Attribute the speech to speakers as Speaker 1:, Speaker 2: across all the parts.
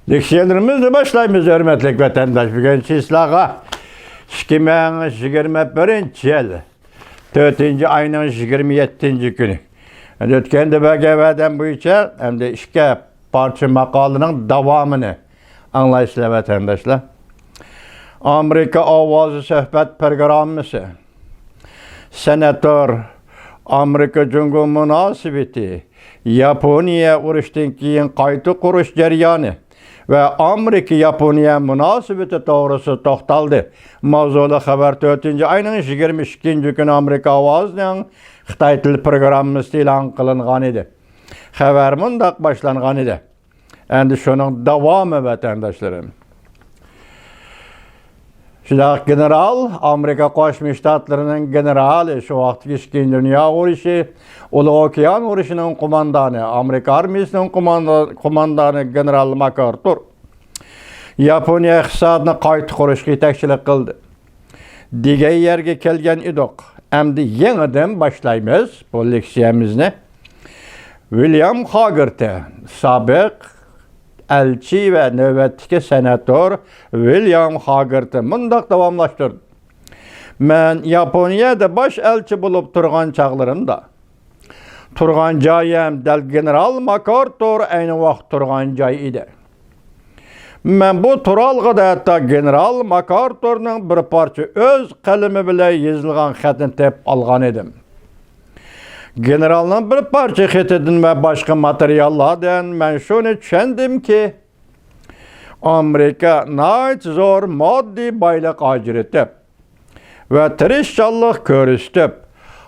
Speaker 1: Leksiyalarımızı başlayımız hürmetlik vatandaş. Bugün sizlerge 2021 yıl 4. ayının 27. günü. Ötkende bölgeden bu içe hem de iki parça makalının devamını anlayışla vatandaşlar. Amerika Avazı Söhbət Programısı Senatör Amerika Cumhur münasibeti Yaponiya uruşdan keyin qayta qurush jarayoni ve Amerika-Yaponiya münasibeti doğrusu toxtaldı. Mavzulu xabar 4. ayının 22. günü Amerika Avazı'nın Xitay tili programması e'lon qilingan edi. Xabar mundaq boshlangan edi. Endi şunun davamı vatandaşlarım. Şudak general, Amerika Qo'shma Shtatlarining generali, şu vaqtki Ikkinchi Dunyo urushi, Ulu Okean urushining qo'mondoni, Amerika armiyasining qo'mondoni general MacArthur Yaponiya iqtisodini qayta qurishga yetakchilik qildi. Degan yerga kelgan edik. Endi yangidan boshlaymiz bu leksiyamizni. William Hagerty, sobiq elçi ve növbətdəki senatör William Hagerty mundaq davamlaşdırdı. Mən Yaponiyada baş elçi bulup turgan çağlarımda, turgan jayım del general MacArthur aynı vaxt turgan jay idi. Mən bu turalğıda hatta general MacArthur'ның bir parça öz qalimi bilan yazılgan xətini tep algan edim. Generalın bir parça xetinden ve başka materyallardan mən şunu düşündüm ki, Amerika nəhayət zor maddi baylıq acıritib ve tirişçallıq körüstüb,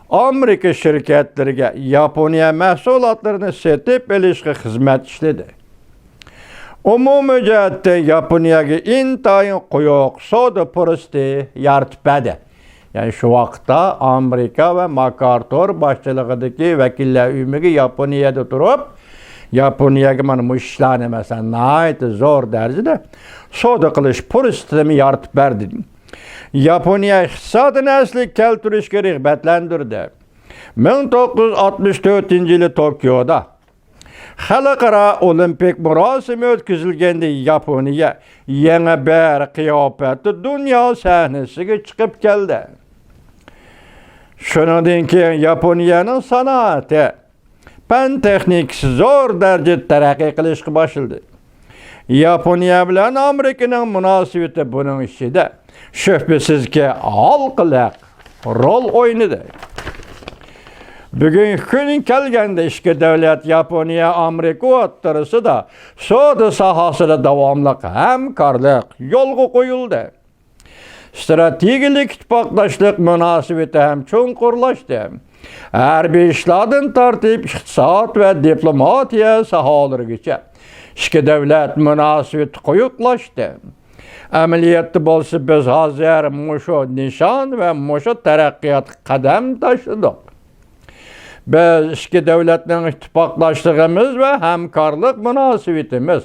Speaker 1: Amerika şirketlerine Yaponiya məhsulatlarını setib ilişki hizmet işledi. Umumi cəhətdə Yaponiyaga intayın quyuq soda puristi yaratıb. Yani şu vaxtda Amerika ve MacArthur başçılığındaki vekiller ümüge Yaponiyada durup, Yaponiyaga mana bu işlarni mesela nəhayət zor dərəcədə soda qilish puristimi yaratıb berdi. Yaponiya iqtisadını əsli keltirishga rəğbətlendirdi. 1964 yılı Tokyo'da Xalqaro olimpik murosimi o'tkazilganda Yaponiya yana bir qiyofati dunyo sahnasiga chiqib keldi. Shundan keyin Yaponiyaning san'ati, fan texnikasi zo'r darajada taraqqiy qilishga boshladi. Yaponiya bilan Amerikaning munosabati buning ichida shubhasizki halqalaq rol o'ynadi. Bugün günün kelgende iki devlet Yaponiya, Amerika o'rtasida savdo sahasida davamlı hamkorlik yo'lga qo'yildi. Strategik ittifoqdoshlik munosabati ham cho'nqurlashdi. Harbiy ishlardan tortib iqtisod va diplomatiya sohalarigacha iki devlet munosabati quyuqlashdi. Amaliyotda bo'lsa biz hozir mushu nishon va mushu taraqqiyot qadam tashladik. Biz iki devletlerin ittifaklaştığımız ve hemkarlık münasebetimiz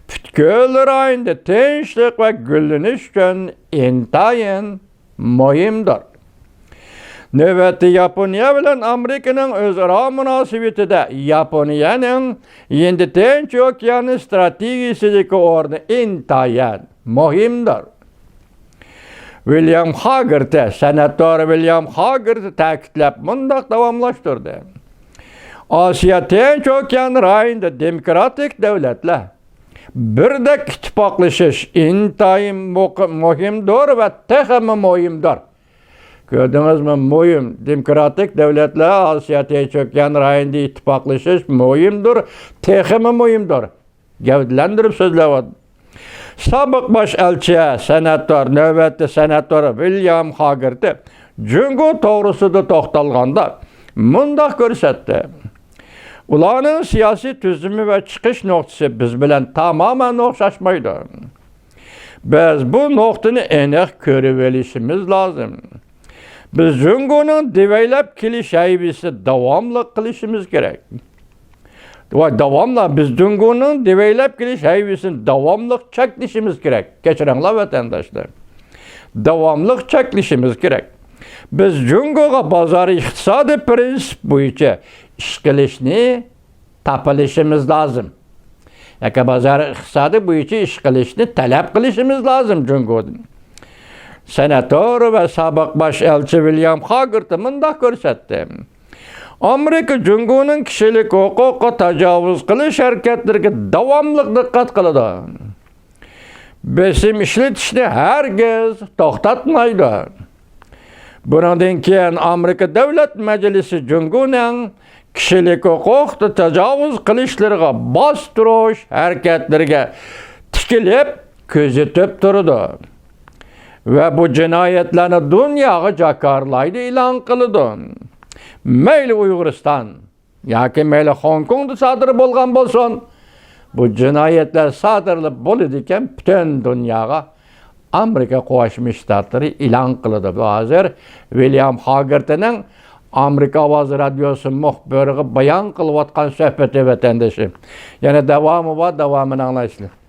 Speaker 1: bütkül rayında tinçlik ve gülleniş için intayın mühimdir. Növbəti Yaponiya bilen Amerika'nın özara münasebeti de Yaponiya'nın Hindi Tinç Okeanı stratejisideki ordu intayın mühimdir. William Hagerty, senatör William Hagerty ta'kidlab mundaq davamlaştırdı. Asiya Tinç Okeanı rayında demokratik devletler birdek ittifaqlashish intayın muhimdir ve texmi muhimdir. Gördünüzmü muhim demokratik devletler Asiya Tinç Okeanı rayında ittifaqlashish muhimdir, texmi muhimdir. Gavdlandirib so'zlayapti. Sobiq baş elçi, senatör, növbətli senatör William Hagerty Cungo to'g'risida to'xtalganda mundaq ko'rsatdi. Ularning siyosiy tuzumi va chiqish nuqtasi biz bilan tamamen o'xshashmaydi. Biz bu nuqtani aniq ko'rib olishimiz lozim. Biz Jungoning devaylab kelish aybisi davomli qilishimiz kerak. Davamlı biz Cungo'nun devaylab kelish aybisini davamlıq çeklişimiz gerek. Geçirenler vatandaşlar. Davamlıq çeklişimiz gerek. Biz Cungo'ga bozori iqtisodiy prinsip bo'yicha ish qilishni topilishimiz lazım. Yaka bazar iqtisadi bo'yicha ish qilishni talab qilishimiz lozim Jungodan. Senator ve sobiq bosh elchi William Hagerty mundaq ko'rsatdi. Amerika Jungoning kishilik huquqqa tajovuz qilish harakatlariga davomli diqqat qiladi. Besim ishlatishni hargiz to'xtatmaydi. Bundan keyin Amerika Davlat Majlisi Jungoning kishilik huquqni tajovuz qilishlariga bostirish harakatlariga tikilib kuzatib turdi. Ve bu cinayetlerini dunyoga jakarlaydı e'lon qildi. Mayli Uyg'uriston yoki mayli Hong Kongda sodir bo'lgan bo'lsin, bu jinoyatlar sodirlab bo'ladi ekan butun dunyoga Amerika Qo'shma Shtatlari e'lon qildi. Bu hozir William Hagerty'ning Amerika Ovoz radiosi muxbiriga bayon qilayotgan suhbati vatandoshi. Yana davomini anglaysizlar.